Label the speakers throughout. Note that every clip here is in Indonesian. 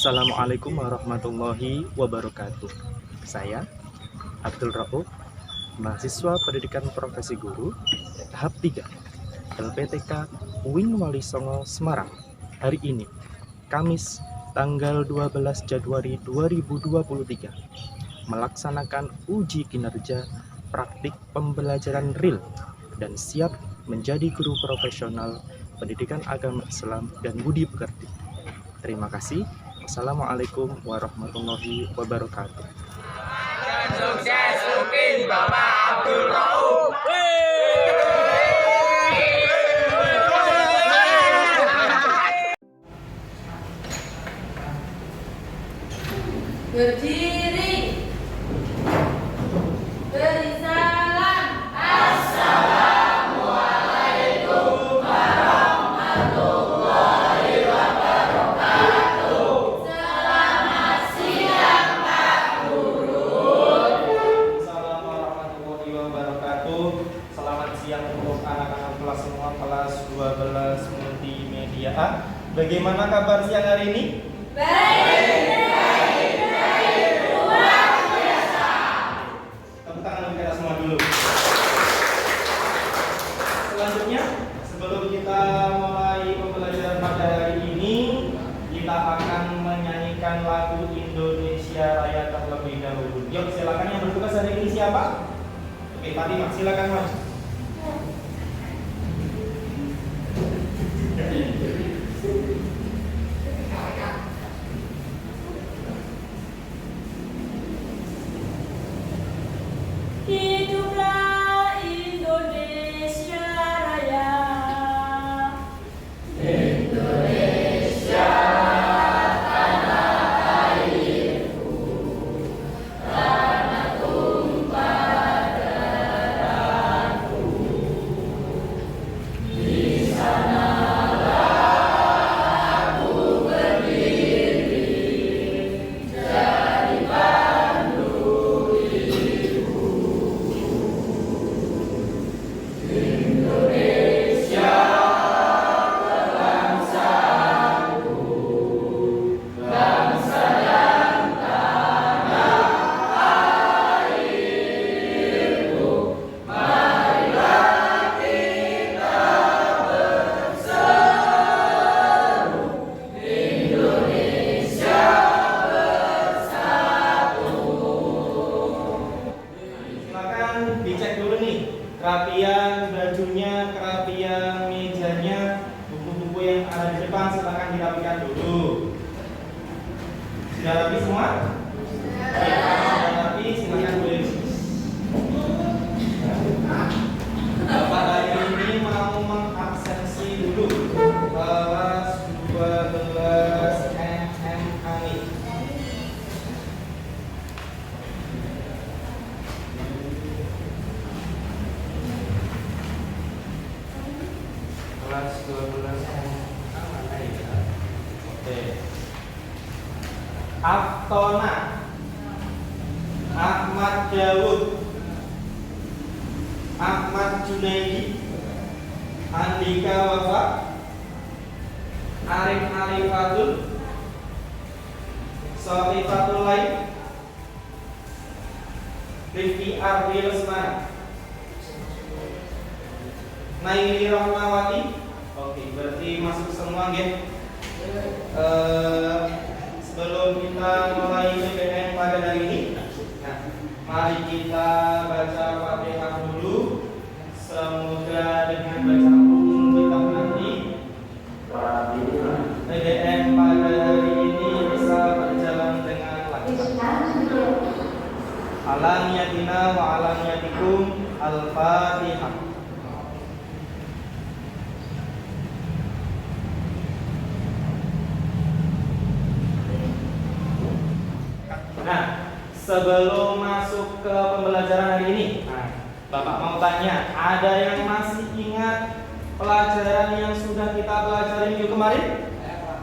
Speaker 1: Assalamualaikum warahmatullahi wabarakatuh. Saya Abdul Rauf, mahasiswa pendidikan profesi guru tahap 3 LPTK UIN Wali Songo Semarang. Hari ini Kamis tanggal 12 Januari 2023 melaksanakan uji kinerja praktik pembelajaran real dan siap menjadi guru profesional pendidikan agama Islam dan budi pekerti. Terima kasih. Assalamualaikum warahmatullahi wabarakatuh.
Speaker 2: Sukses mungkin Bapak Abdul Rauf.
Speaker 3: Berdiri. Beri salam. Assalamualaikum warahmatullahi wabarakatuh. Selamat siang Pak Guru.
Speaker 4: Assalamualaikum warahmatullahi wabarakatuh. Selamat siang untuk anak-anak kelas semua kelas 12 multimedia A. Bagaimana kabar siang hari ini?
Speaker 3: Baik.
Speaker 4: Tepuk tangan untuk kita semua dulu. Selanjutnya, sebelum kita mulai pembelajaran pada hari ini, kita akan menyanyikan lagu Indonesia Raya terlebih dahulu. Yuk, silakan yang bertugas hari ini siapa? Oke, Fatimah, silakan Mas.
Speaker 3: Hiduplah Indonesia Raya. Indonesia tanah airku, tanah tumpah darahku. Di sanalah aku berdiri, jadi pandu hidupku. Indonesia bangsaku, bangsa dan tanah airku. Marilah kita berseru, Indonesia bersatu.
Speaker 4: Silakan dicek dulu nih, kerapian bajunya, kerapian mejanya, buku-buku yang ada di depan silakan dirapikan dulu. Sudah rapi semua? Sudah rapi, silakan boleh. Bapak hari ini mau mengabsensi dulu kelas 12 MMA nih. Kelas 12 mana ya? Oke. Aftona, Ahmad Dawud, Ahmad Junaidi, Andika Wafa, Arif Arifatul, Sofifatul Lain, Rifki Ardi Lesmana, Naili Rahmawati. Oke, berarti masuk semua ya. Sebelum kita mulai PPN pada hari ini, nah, mari kita baca Fatihah dulu. Semoga dengan bacaan umum kita nanti PPN pada hari ini bisa berjalan dengan lancar. Alamiyatina wa alamiyatikum Al-Fatihah. Nah, sebelum masuk ke pembelajaran hari ini, nah, Bapak mau tanya, ada yang masih ingat pelajaran yang sudah kita pelajari minggu kemarin?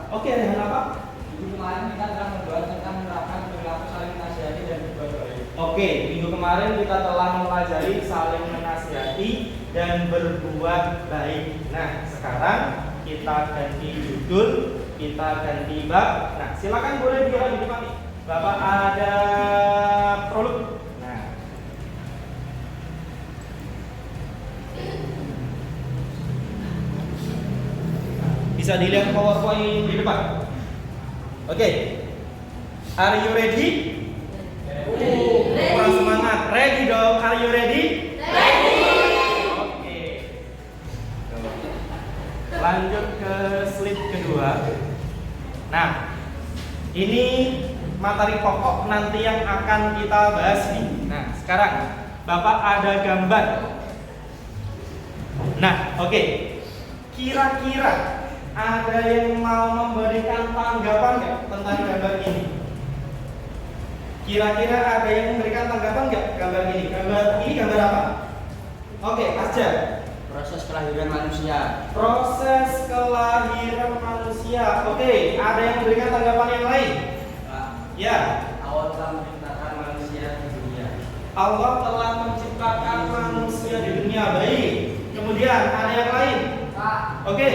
Speaker 4: Oke, dengan apa?
Speaker 5: Minggu kemarin kita telah membahas tentang menerapkan perilaku saling menasihati dan berbuat baik.
Speaker 4: Oke, minggu kemarin kita telah mempelajari saling menasihati dan berbuat baik. Nah, sekarang kita ganti judul, kita ganti bab. Nah, silakan boleh dilihat di depan nih. Bapak ada prolog. Nah, bisa dilihat PowerPoint di depan. Oke. Are you ready? Kurang semangat. Ready dong. Are you ready? Oke. Lanjut ke slide kedua. Nah, ini materi pokok nanti yang akan kita bahas nih. Nah, sekarang Bapak ada gambar. Nah, oke. Kira-kira ada yang mau memberikan tanggapan nggak tentang gambar ini? Kira-kira ada yang memberikan tanggapan nggak gambar ini? Gambar ini gambar apa? Oke, Asja.
Speaker 5: Proses kelahiran manusia.
Speaker 4: Proses kelahiran manusia. Oke, ada yang memberikan tanggapan yang lain? Ya.
Speaker 5: Allah telah menciptakan manusia di dunia.
Speaker 4: Allah telah menciptakan manusia di dunia. Baik. Kemudian ada yang lain? Oke.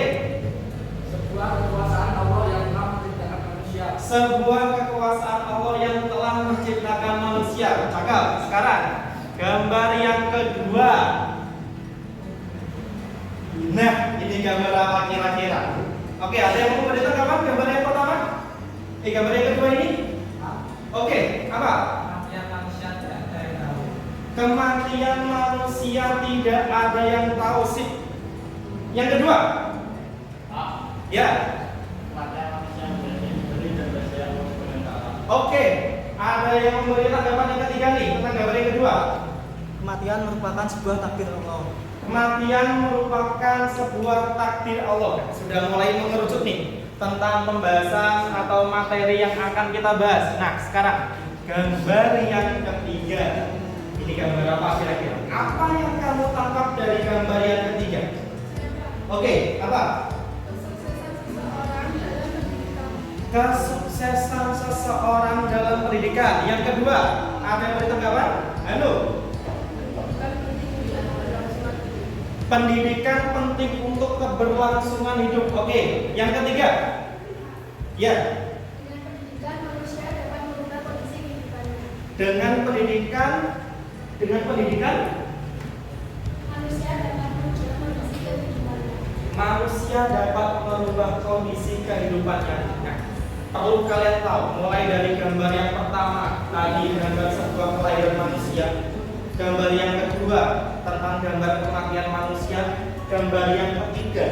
Speaker 5: Sebuah kekuasaan Allah yang telah menciptakan manusia.
Speaker 4: Sebuah kekuasaan Allah yang telah menciptakan manusia. Cakep. Sekarang gambar yang kedua. Nah, ini gambar apa kira-kira? Oke, ada yang mau memberi tanggapan gambar yang pertama? Gambar yang kedua ini? Oke, apa?
Speaker 5: Kematian manusia tidak ada yang tahu.
Speaker 4: Kematian manusia tidak ada yang tahu sih. Yang kedua? Ya.
Speaker 5: Kematian manusia menjadi diberi dan bersedia Allah.
Speaker 4: Oke, ada yang memberi tanggapan yang ketiga nih tentang gambar yang kedua.
Speaker 5: Kematian merupakan sebuah takdir Allah.
Speaker 4: Kematian merupakan sebuah takdir Allah. Sudah mulai mengerucut nih tentang pembahasan atau materi yang akan kita bahas. Nah, sekarang gambar yang ketiga. Ini gambar apa kira-kira? Apa yang kamu tangkap dari gambar yang ketiga? Oke, apa? Kesuksesan seseorang dalam pendidikan. Yang kedua, ada yang beri tanggapan? Halo. Pendidikan penting untuk keberlangsungan hidup. Oke, yang ketiga. Ya. Dengan pendidikan manusia dapat merubah kondisi kehidupannya. Nah, perlu kalian tahu, mulai dari gambar yang pertama tadi gambar sebuah kelahiran manusia, gambar yang kedua tentang gambar kematian manusia, gambar yang ketiga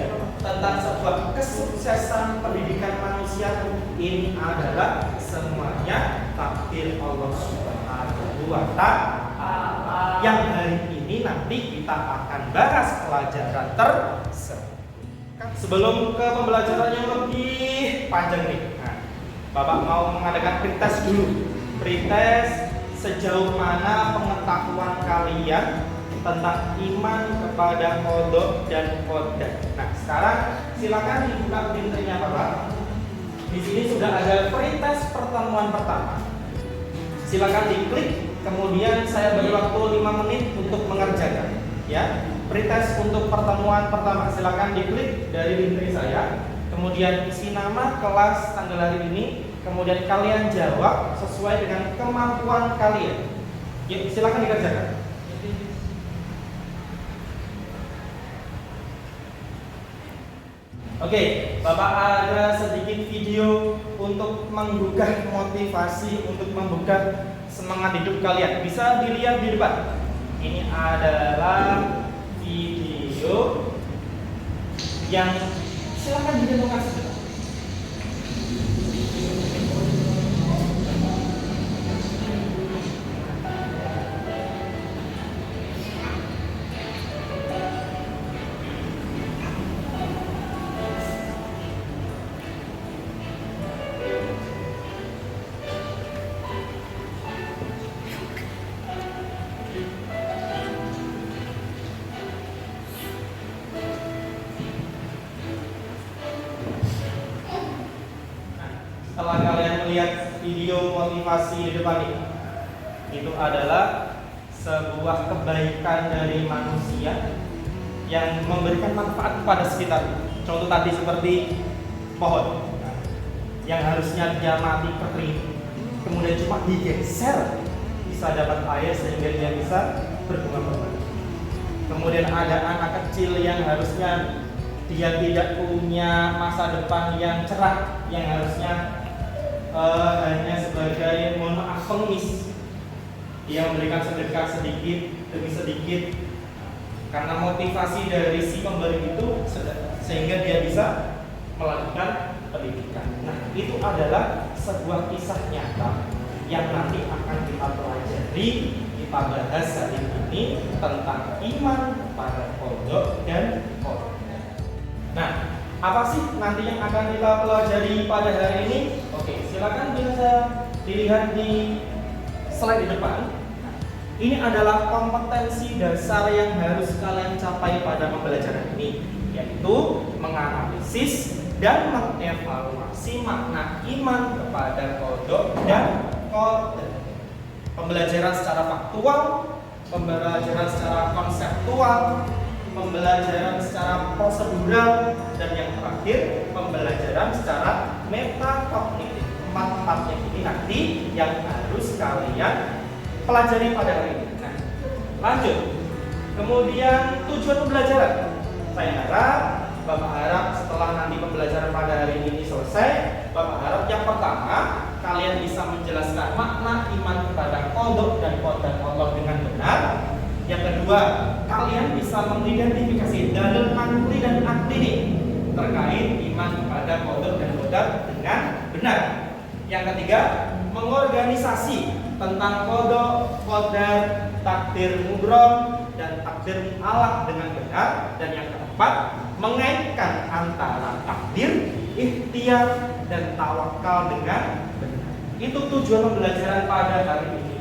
Speaker 4: tentang sebuah kesuksesan pendidikan manusia. Ini adalah semuanya takdir Allah Subhanahu wa Ta'ala yang hari ini nanti kita akan bahas pelajaran tersebut. Sebelum ke pembelajaran yang lebih panjang nih, nah, Bapak mau mengadakan pretest dulu. Pretest sejauh mana pengetahuan kalian tentang iman kepada qada dan qadar. Nah, sekarang silakan dibuka printernya Bapak. Di sini sudah ada pretest pertemuan pertama. Silakan diklik, kemudian saya beri waktu 5 menit untuk mengerjakan. Ya, pretest untuk pertemuan pertama. Silakan diklik dari printer saya. Kemudian isi nama, kelas, tanggal hari ini. Kemudian kalian jawab sesuai dengan kemampuan kalian. Yuk, silakan dikerjakan. Oke, Bapak ada sedikit video untuk menggugah motivasi, untuk membuka semangat hidup kalian. Bisa dilihat di depan. Ini adalah video yang silakan didengungkan sebentar. Setelah kalian melihat video motivasi di depan ini, itu adalah sebuah kebaikan dari manusia yang memberikan manfaat kepada sekitar. Contoh tadi seperti pohon. Nah, yang harusnya dia mati kering, kemudian cuma digeser bisa dapat air sehingga dia bisa berbunga kembali. Kemudian ada anak kecil yang harusnya dia tidak punya masa depan yang cerah, yang harusnya hanya sebagai mohon maaf pengemis. Dia memberikan sedekah sedikit demi sedikit karena motivasi dari si pemberi itu sehingga dia bisa melakukan pendidikan. Nah, itu adalah sebuah kisah nyata yang nanti akan kita pelajari, kita bahas hari ini tentang iman pada kodok dan kodok. Nah, apa sih nanti yang akan kita pelajari pada hari ini? Oke, silakan bisa dilihat di slide di depan. Ini adalah kompetensi dasar yang harus kalian capai pada pembelajaran ini, yaitu menganalisis dan mengevaluasi makna iman kepada kodok dan kodok. Pembelajaran secara faktual, pembelajaran secara konseptual, pembelajaran secara prosedural, dan yang terakhir pembelajaran secara metakognitif. Empat-empatnya ini nanti yang harus kalian pelajari pada hari ini. Nah, lanjut. Kemudian tujuan pembelajaran. Saya harap, Bapak harap setelah nanti pembelajaran pada hari ini selesai, Bapak harap yang pertama kalian bisa menjelaskan makna iman kepada kodok dan kodok Allah dengan benar. Yang kedua, kalian bisa mengidentifikasi dalil akli dan akli terkait iman kepada kodok dan kodok dengan benar. Yang ketiga, mengorganisasi tentang kodok, qadar, takdir mubrom, dan takdir mu'alaq dengan benar. Dan yang keempat, mengaitkan antara takdir, ikhtiar, dan tawakal dengan benar. Itu tujuan pembelajaran pada hari ini.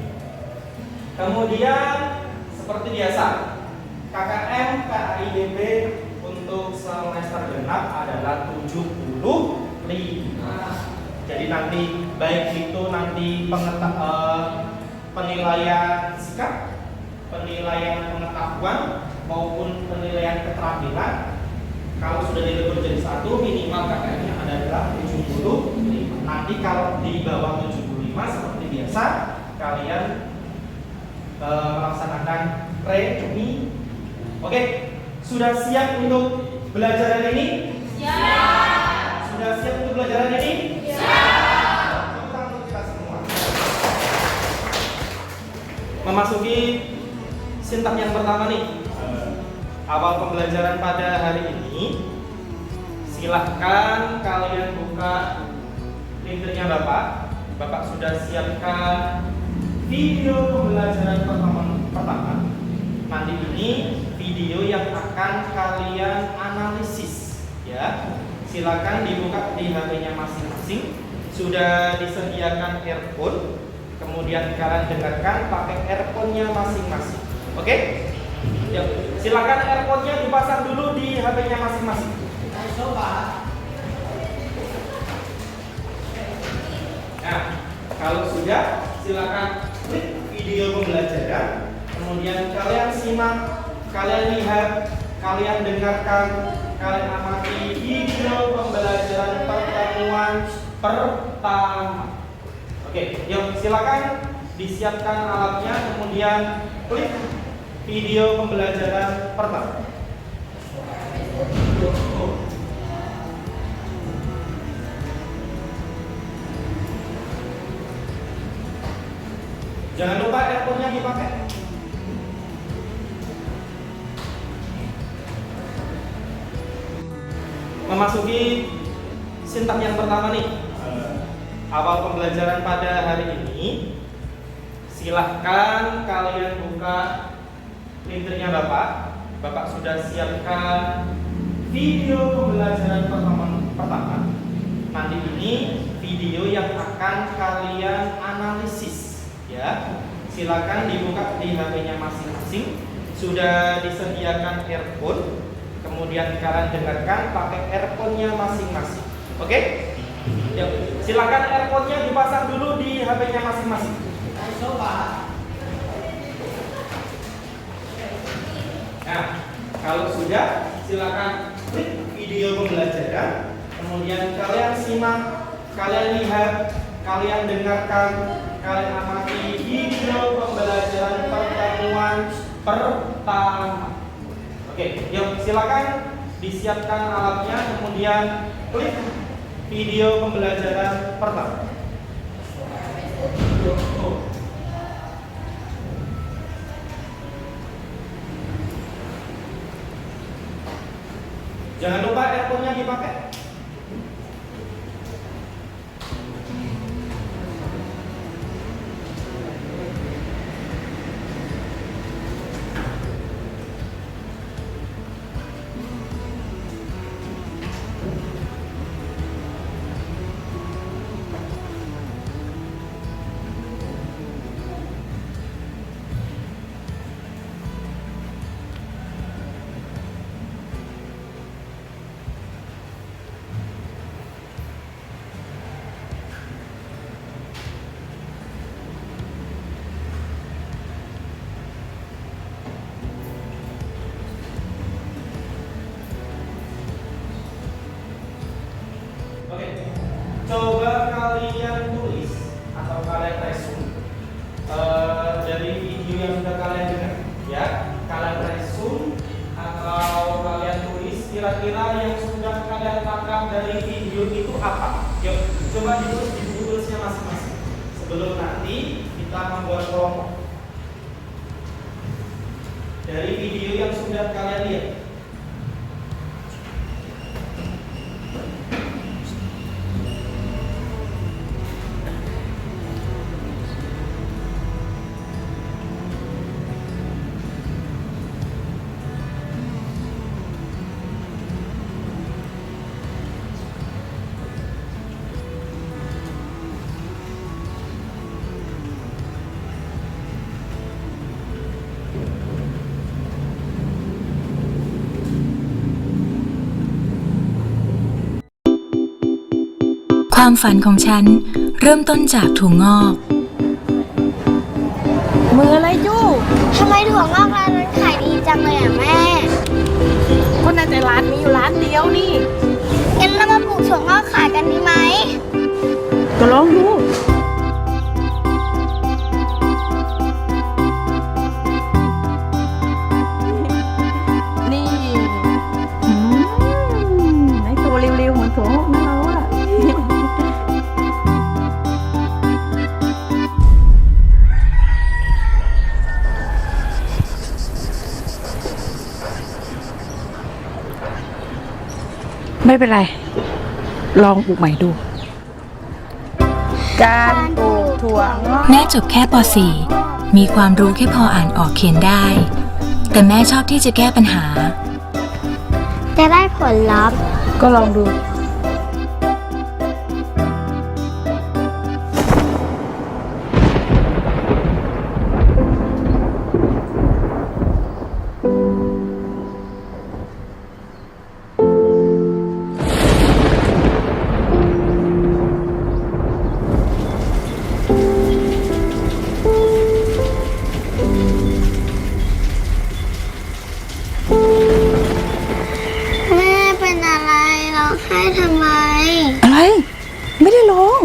Speaker 4: Kemudian seperti biasa, KKM KAIDB untuk semester genap adalah 75. Jadi nanti baik itu nanti penilaian sikap, penilaian pengetahuan maupun penilaian keterampilan, kalau sudah dilebur jadi satu, minimal KKM-nya adalah 75. Nanti kalau di bawah 75 seperti biasa kalian melaksanakan premi. Oke, sudah siap untuk belajar hari ini? Siap. Sudah siap untuk belajar hari ini? Siap. Untuk kita semua. Memasuki sintah yang pertama nih. Awal pembelajaran pada hari ini, silahkan kalian buka printernya Bapak. Bapak sudah siapkan video pembelajaran pertama. Nanti ini video yang akan kalian analisis, ya. Silakan dibuka di HP-nya masing-masing. Sudah disediakan earphone, kemudian kalian dengarkan pakai earphone-nya masing-masing. Oke? Ya, silakan earphone-nya dipasang dulu di HP-nya masing-masing. Nah, kalau sudah, silakan klik video pembelajaran. Kemudian kalian simak, kalian lihat, kalian dengarkan, kalian amati video pembelajaran pertemuan pertama. Oke, yuk silakan disiapkan alatnya, kemudian klik video pembelajaran pertama. Jangan lupa earphone-nya dipakai. Memasuki sintah yang pertama nih. Awal pembelajaran pada hari ini, silahkan kalian buka printernya Bapak. Bapak sudah siapkan video pembelajaran pertama. Nanti ini video yang akan kalian analisis, ya. Silakan dibuka di HP-nya masing-masing. Sudah disediakan earphone, kemudian kalian dengarkan pakai earphone-nya masing-masing. Oke? Yuk, silakan earphone-nya dipasang dulu di HP-nya masing-masing. Nah, kalau sudah, silakan klik video pembelajaran, kemudian kalian simak, kalian lihat, kalian dengarkan, kalian amati video pembelajaran pertemuan pertama. Oke, yuk silakan disiapkan alatnya, kemudian klik video pembelajaran pertama. Jangan lupa earphone-nya dipakai. Oke, coba kalian tulis atau kalian resume dari video yang sudah kalian dengar, ya. Kalian resume atau kalian tulis kira-kira yang sudah kalian tangkap dari video itu apa? Yuk, coba ditulis di buku tulisnya masing-masing. Sebelum nanti kita membuat kelompok dari video yang sudah kalian lihat.
Speaker 6: ความฝันของฉันเริ่มต้นจากถั่วงอก
Speaker 3: มืออะไรจู้ทำไมถั่วงอกร้านนั้นขายดีจังเลยอ่ะแม่ก็น่าจะร้านมีอยู่ร้านเดียวนี่งั้นเรามาปลูกถั่วงอกขายกันดีไหมก็ลองดูนี่ไหนตัวเร็วๆเหมือนถั่วงอกนะเราอะไม่เป็นไรลองปลูกใหม่ดูการปลูกถั่วงอก
Speaker 6: แม่จบแค่ป .4 มีความรู้แค่พออ่านออกเขียนได้ แต่แม่ชอบที่จะแก้ปัญหา
Speaker 3: จะได้ผลลัพธ์
Speaker 2: ก็ลองดู
Speaker 3: แม่เป็นอะไรร้องไห้ทำไม
Speaker 2: อะไรไม่ได้ร้อง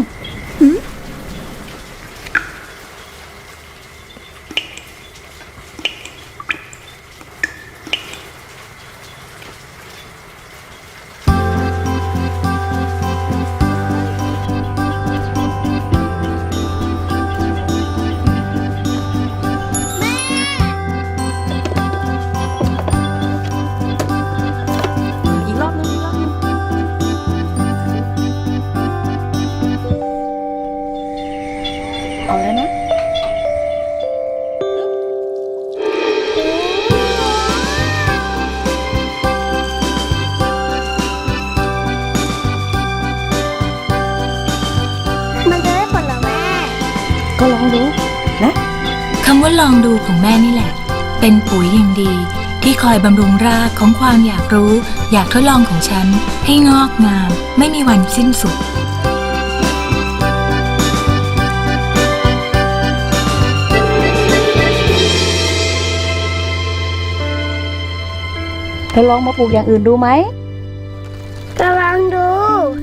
Speaker 2: อีกรอบนึงเอาแล้วนะ
Speaker 3: มันจะได้ผลเหรอแม่
Speaker 2: ก็ลองดูนะ
Speaker 6: คำว่าลองดูของแม่นี่แหละ เป็นปุ๋ยอย่างดีที่คอยบำรุงรากของความอยากรู้ อยากทดลองของฉันให้งอกงาม ไม่มีวันสิ้นสุด
Speaker 2: เธอลองมาปลูกอย่างอื่นดูไหม
Speaker 3: ก ระวังดู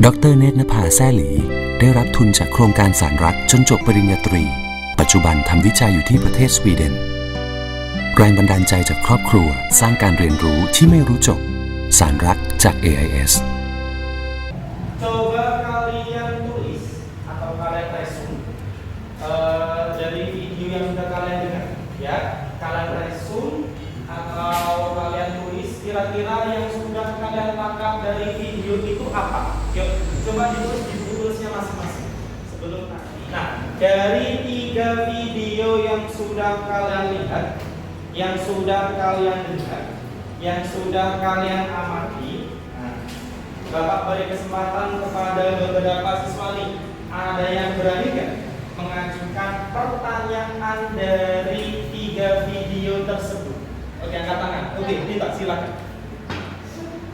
Speaker 7: ดรเนตรนภาแซ่หลีได้รับทุนจากโครงการสารรักจนจบปริญญาตรี ปัจจุบันทำวิจัยอยู่ที่ประเทศสวีเดน แรงบันดาลใจจากครอบครัวสร้างการเรียนรู้ที่ไม่รู้จบ สารรักจาก AIS
Speaker 4: Coba kalian tulis atau kalian resume dari video yang sudah kalian dengar, ya. Kalian resume atau kalian tulis kira-kira yang sudah kalian tangkap dari video itu apa? Yuk, coba ditulis di buku tulisnya masing-masing sebelum nanti. Nah, dari 3 video yang sudah kalian lihat, yang sudah kalian dengar, yang sudah kalian amati, Bapak beri kesempatan kepada beberapa siswa nih. Ada yang berani nggak mengajukan pertanyaan dari 3 video tersebut? Oke, angkat tangan. Oke, Dita, silakan.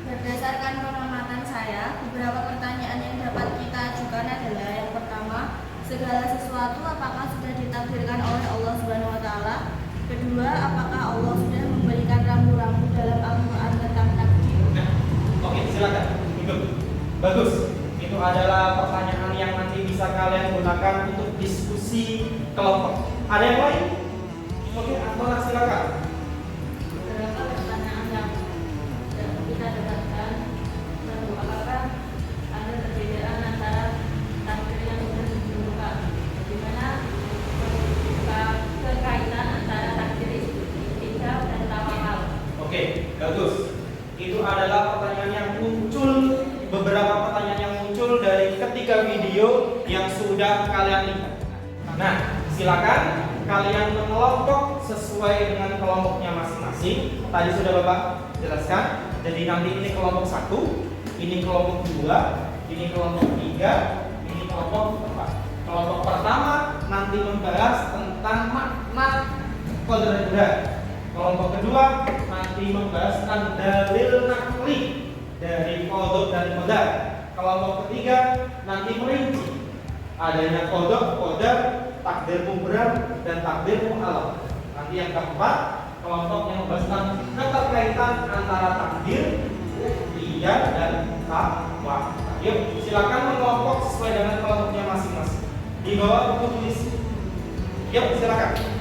Speaker 8: Berdasarkan pengamatan saya, beberapa pertanyaan yang dapat kita ajukan adalah yang pertama, segala sesuatu apakah sudah ditakdirkan oleh Allah Subhanahu wa taala? Kedua, apakah Allah sudah memberikan rambu-rambu dalam Al-Qur'an tentang takdir?
Speaker 4: Nah, oke, silakan. Bagus. Itu adalah pertanyaan yang nanti bisa kalian gunakan untuk diskusi kelompok. Ada yang lain? Oke, Antona silakan.
Speaker 8: Beberapa pertanyaan yang kita dapatkan, apakah ada perbedaan antara takdir yang sudah ditentukan? Bagaimana kekaitan antara takdir ikhtiar dan tawakal?
Speaker 4: Oke, bagus. Itu adalah pertanyaan yang muncul, beberapa pertanyaan yang muncul dari ketiga video yang sudah kalian lihat. Nah, silakan kalian mengelompok sesuai dengan kelompoknya masing-masing. Tadi sudah Bapak jelaskan. Jadi nanti ini kelompok 1, ini kelompok 2, ini kelompok 3, ini kelompok 4. Kelompok pertama nanti membahas tentang makna qadar. Kelompok kedua nanti membahas tentang dalil nakli dari qadar dan qadar. Kelompok ketiga nanti merinci adanya qadar, takdir mubrah dan takdir mu'allaq. Nanti yang keempat kelompok yang membahas tentang keterkaitan antara takdir, ikhtiar dan tawakal. Yuk, silakan mengelompok sesuai dengan kelompoknya masing-masing. Di bawah buku tulis. Yuk, silakan.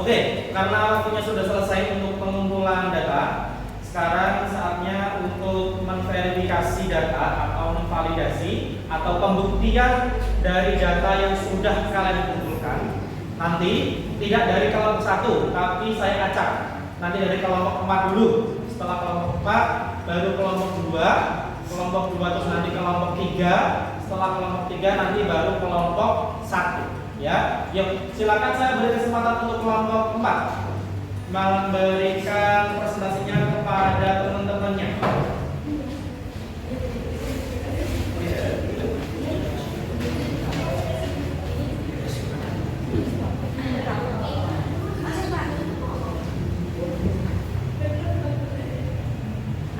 Speaker 4: Oke, karena waktunya sudah selesai untuk pengumpulan data, sekarang saatnya untuk memverifikasi data atau memvalidasi atau pembuktian dari data yang sudah kalian kumpulkan. Nanti tidak dari kelompok 1, tapi saya acak. Nanti dari kelompok 4 dulu. Setelah kelompok 4, baru kelompok 2, kelompok 2 terus nanti kelompok 3. Setelah kelompok 3 nanti baru kelompok 1. Ya, yuk silakan saya beri kesempatan untuk kelompok 4 memberikan presentasinya kepada teman-temannya.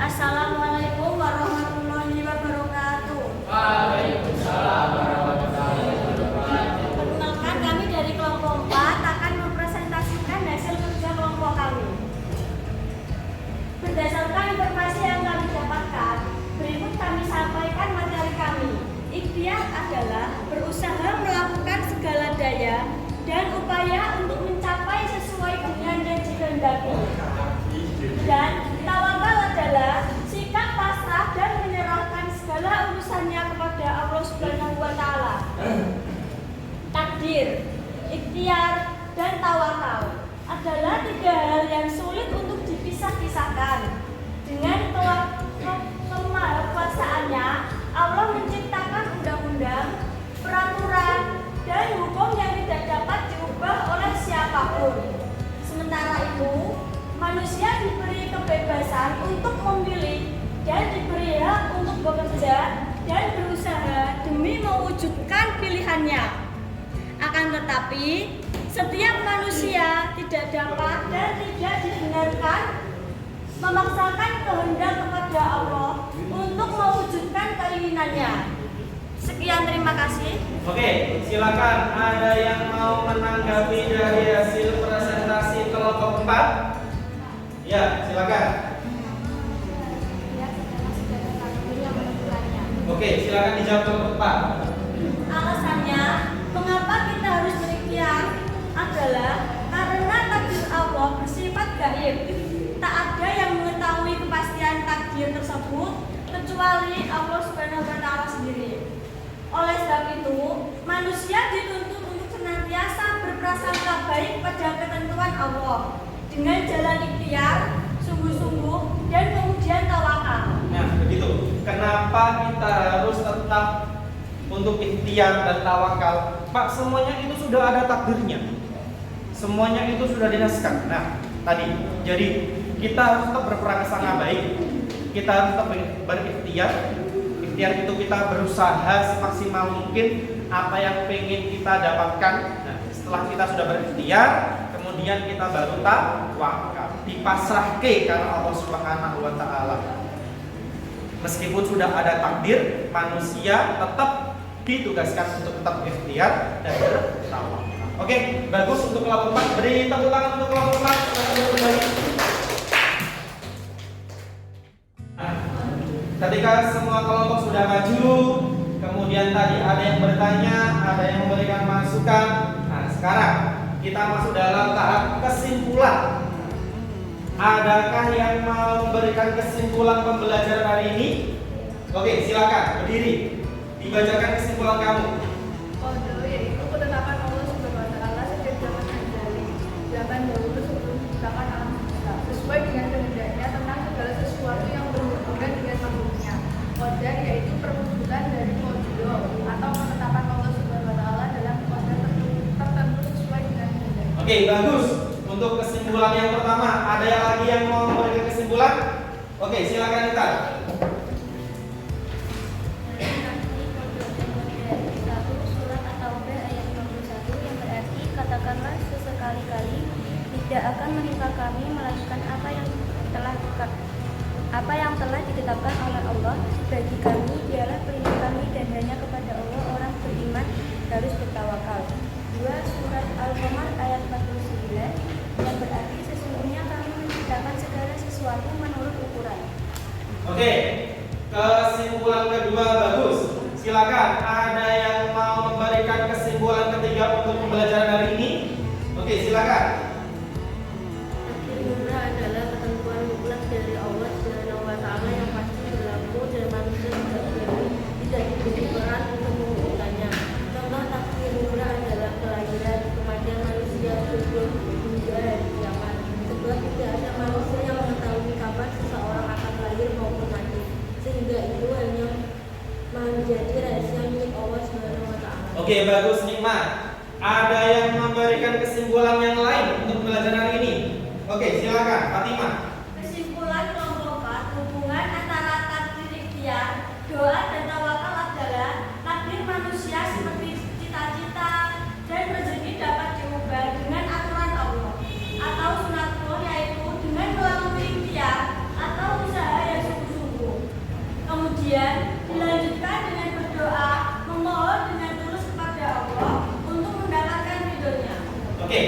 Speaker 8: Assalamualaikum warahmatullahi wabarakatuh.
Speaker 5: Waalaikumsalam warahmatullahi wabarakatuh.
Speaker 8: Perkenalkan, kami dari kelompok 4 akan mempresentasikan hasil kerja kelompok kami. Berdasarkan informasi yang kami dapatkan, berikut kami sampaikan materi kami. Ikhtiar adalah berusaha melakukan segala daya dan upaya untuk mencapai sesuai dengan yang dikehendaki. Dan tawakal adalah sikap pasrah dan menyerahkan segala urusannya kepada Allah Subhanahu wa Ta'ala. Takdir, ikhtiar, dan tawakal adalah 3 hal yang sulit untuk dipisah-pisahkan. Dengan kemahakuasaannya, Allah menciptakan undang-undang, peraturan, dan hukum yang tidak dapat diubah oleh siapapun. Sementara itu, manusia diberi kebebasan untuk memilih dan diberi hak untuk bekerja dan berusaha demi mewujudkan pilihannya. Akan tetapi, setiap manusia tidak dapat dan tidak dibenarkan memaksakan kehendak kepada Allah untuk mewujudkan keinginannya. Sekian, terima kasih.
Speaker 4: Oke, silakan ada yang mau menanggapi dari hasil presentasi kelompok 4? Ya, silakan. Oke, silakan dijawab kelompok 4.
Speaker 8: Alasannya, mengapa kita harus berikhtiar adalah karena takdir Allah bersifat gaib. Tak ada yang mengetahui kepastian takdir tersebut kecuali Allah Subhanahu wa Ta'ala sendiri. Oleh sebab itu, manusia dituntut untuk senantiasa berprasangka baik pada ketentuan Allah dengan jalan ikhtiar, sungguh-sungguh, dan kemudian tawakal.
Speaker 4: Nah, begitu. Kenapa kita harus tetap untuk ikhtiar dan tawakal? Pak, semuanya itu sudah ada takdirnya. Semuanya itu sudah dinaskan. Nah, tadi. Jadi, kita harus tetap berprasangka baik. Kita harus tetap berikhtiar. Ikhtiar itu kita berusaha semaksimal mungkin apa yang pengen kita dapatkan. Nah, setelah kita sudah berikhtiar, kemudian kita baru tawakal, dipasrahke karena Allah Subhanahu wa Ta'ala. Meskipun sudah ada takdir, manusia tetap ditugaskan untuk tetap ikhtiar dan bertawakal. Oke, bagus untuk kelompok 4. Beri tepuk tangan untuk kelompok 4. Nah, ketika semua kelompok sudah maju, kemudian tadi ada yang bertanya, ada yang memberikan masukan. Nah, sekarang kita masuk dalam tahap kesimpulan. Adakah yang mau memberikan kesimpulan pembelajaran hari ini? Oke, silakan berdiri. Dibacakan kesimpulan kamu.
Speaker 8: Qadar yaitu ketetapan Allah Subhanahu wa Ta'ala sejak zaman azali, zaman dahulu sebelum diciptakan alam semesta, sesuai dengan kehendaknya tentang segala sesuatu yang berhubungan dengan makhluknya. Qadar yaitu perwujudan dari qadar atau ketetapan Allah Subhanahu wa Ta'ala dalam qadar tertentu sesuai dengan kehendaknya.
Speaker 4: Oke, bagus. Untuk kesimpulan yang pertama, ada yang lagi yang mau memberikan kesimpulan? Oke, silakan kita.
Speaker 8: Surat At-Taubah ayat 51 yang berarti, katakanlah sesekali-kali tidak akan menimpa kami melakukan apa yang telah ditetapkan oleh Allah bagi kami, dialah pelindung kami dan hanya kepada Allah orang beriman harus bertawakal. 2 Surat Al-Qamar ayat 49 yang berarti sesungguhnya kami menciptakan segala sesuatu menurut ukuran.
Speaker 4: Oke, kesimpulan kedua bagus. Silakan, ada yang mau memberikan kesimpulan ketiga untuk pembelajaran hari ini? Oke, silakan. Oke, bagus, nikmat. Ada yang memberikan kesimpulan yang lain untuk pembelajaran hari ini? Oke, silakan, Fatimah.
Speaker 8: Kesimpulan kelompok 4, hubungan antara takdir ikhtiar, doa dan tawakal adalah takdir manusia seperti cita-cita dan rezeki dapat diubah dengan aturan Allah atau sunatullah, yaitu dengan melalui ikhtiar atau usaha yang sungguh-sungguh. Kemudian dilanjutkan dengan berdoa, memohon dengan tulus kepada Allah untuk mendapatkan ridhonya.
Speaker 4: Oke,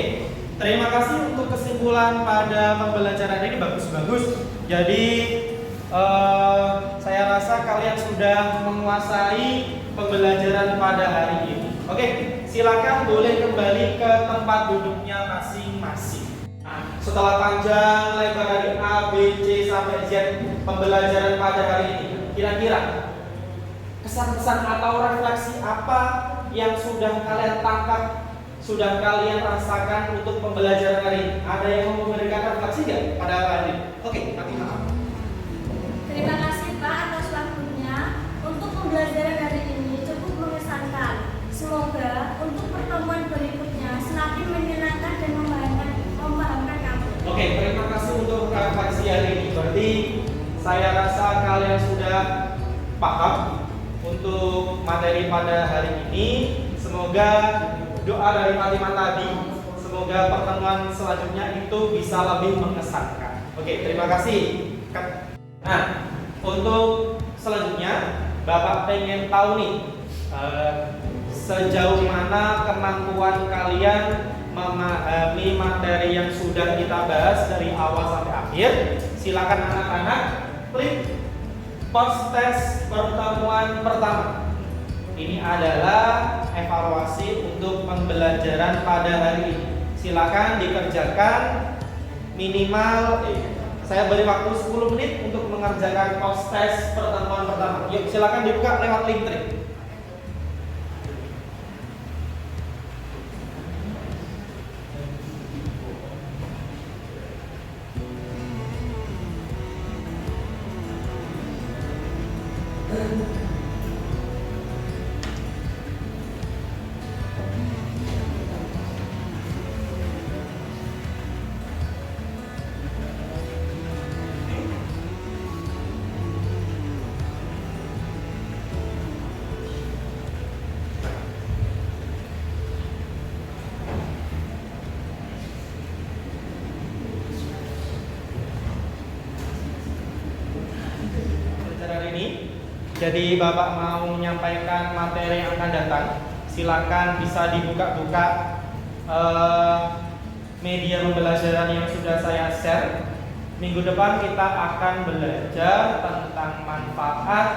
Speaker 4: terima kasih untuk kesimpulan pada pembelajaran ini, bagus-bagus. Jadi saya rasa kalian sudah menguasai pembelajaran pada hari ini. Oke, silakan boleh kembali ke tempat duduknya masing-masing. Nah, setelah panjang lebar dari A, B, C sampai Z pembelajaran pada hari ini, kira-kira kesan-kesan atau refleksi apa yang sudah kalian tangkap, sudah kalian rasakan untuk pembelajaran hari ini? Ada yang mau memberikan refleksi nggak pada hari ini? Oke, Fatimah.
Speaker 8: Terima kasih Pak atas waktunya. Untuk pembelajaran hari ini cukup mengesankan. Semoga untuk pertemuan berikutnya semakin menyenangkan dan memahamkan kamu.
Speaker 4: Oke, terima kasih untuk refleksi hari ini. Berarti saya rasa kalian sudah paham untuk materi pada hari ini. Semoga doa dari Fatimah tadi, semoga pertemuan selanjutnya itu bisa lebih mengesankan. Oke, terima kasih. Nah, untuk selanjutnya Bapak pengen tahu nih sejauh mana kemampuan kalian memahami materi yang sudah kita bahas dari awal sampai akhir. Silakan anak-anak klik post test pertemuan pertama. Ini adalah evaluasi untuk pembelajaran pada hari ini. Silakan dikerjakan minimal saya beri waktu 10 menit untuk mengerjakan post test pertemuan pertama. Yuk, silakan dibuka lewat link trik. Jadi Bapak mau menyampaikan materi yang akan datang, silakan bisa dibuka-buka media pembelajaran yang sudah saya share. Minggu depan kita akan belajar tentang manfaat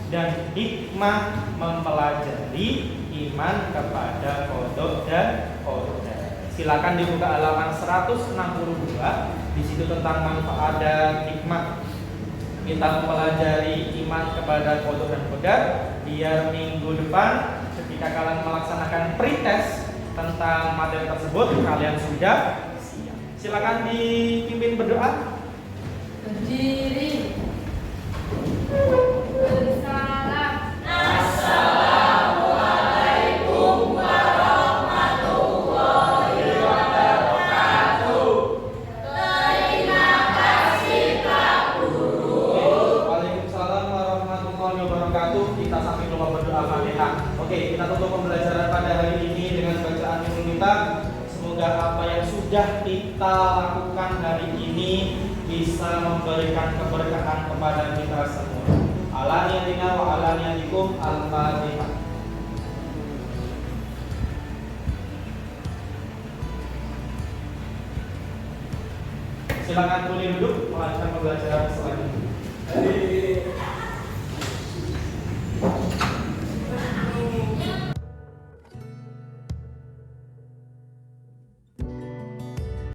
Speaker 4: dan hikmah mempelajari iman kepada qada dan qadar. Silakan dibuka halaman 162. Di situ tentang manfaat dan hikmah kita mempelajari iman kepada qada dan qadar, biar minggu depan ketika kalian melaksanakan pretest tentang materi tersebut kalian sudah siap. Silakan dipimpin berdoa.
Speaker 8: Berdiri. Bersalam.
Speaker 4: Oke, kita tutup pembelajaran pada hari ini dengan bacaan Nurul kita. Semoga apa yang sudah kita lakukan hari ini bisa memberikan keberkahan kepada kita semua. Ala niyatina wa ala niyatikum. Al-Fatihah. Silakan boleh duduk melanjutkan pembelajaran selanjutnya.